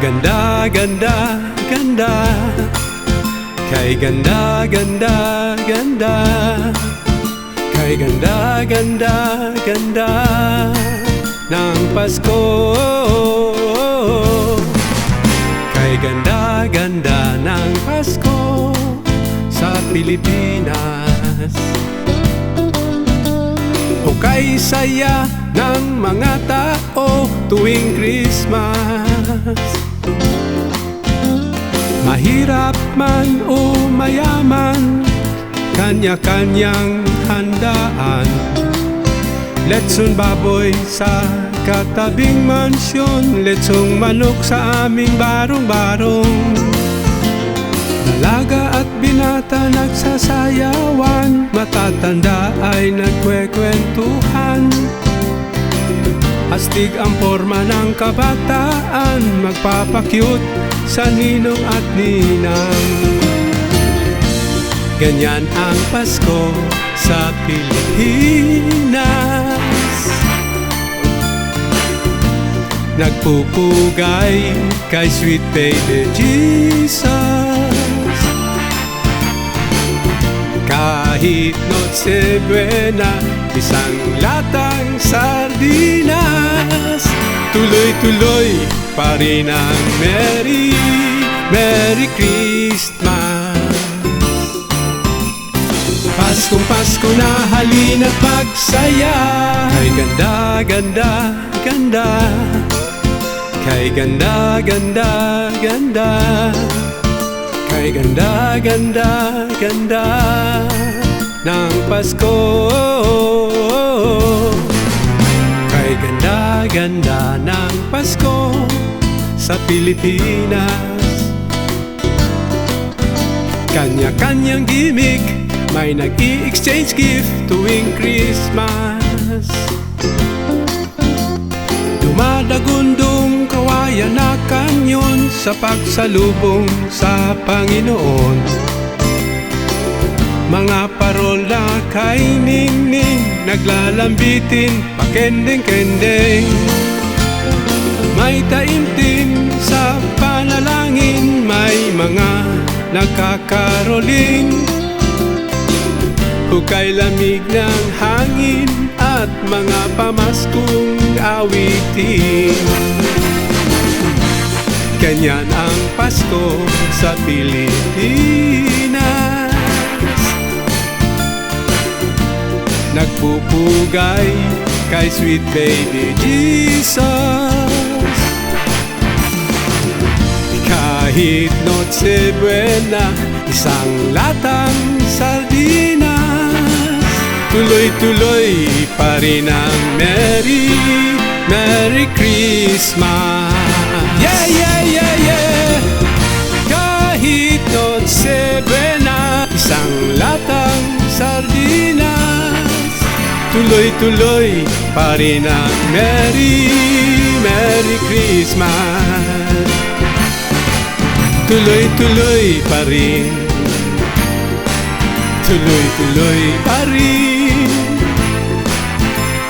ganda, ganda, ganda. Kay ganda, ganda, ganda. Kay ganda, ganda, ganda ng Pasko. Kay ganda, ganda ng Pasko sa Pilipinas. O kay saya ng mga tao tuwing Christmas. Mahirap man o mayaman, kanya-kanyang handaan. Lechon baboy sa katabing mansyon, lechong manok sa aming barong-barong. Dalaga at binata nagsasayawan, matatanda ay nagkwekwentuhan. Astig ang forma ng kabataan, magpapakyut sa ninong at ninang. Ganyan ang Pasko sa Pilipinas. Nagpupugay kay sweet baby Jesus. Kahit Noche Buena, isang latang sardinas. Tuloy-tuloy pa rin ang Merry Christmas. Paskong Pasko na, halina't magsaya. Kay ganda, ganda, ganda. Kay ganda, ganda, ganda. Kay ganda, ganda, ganda ng Pasko. Kay ganda, ganda ng Pasko sa Pilipinas. Kanya-kanyang gimmick, may nag-i-exchange gift tuwing Christmas. Dumadagundong kawayan na kanyon sa pagsalubong sa Panginoon. Mga parola kay ningning, naglalambitin pakendeng-kendeng. May taimtim sa panalangin, may mga nagkakaroling. Hukay lamig ng hangin at mga pamaskong awitin. Ganyan ang Pasko sa Pilipinas. Nagpupugay kay sweet baby Jesus. Kahit Noche Buena, isang latang sardinas. Tuloy-tuloy pa rin ang Merry Christmas. Yeah, yeah, yeah, yeah. Kahit Noche Buena, isang latang sardinas. Tuloy-tuloy pa rin ang Merry Christmas. Tuloy-tuloy pa rin. Tuloy-tuloy pa rin.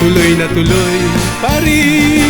Tuloy na tuloy pa rin.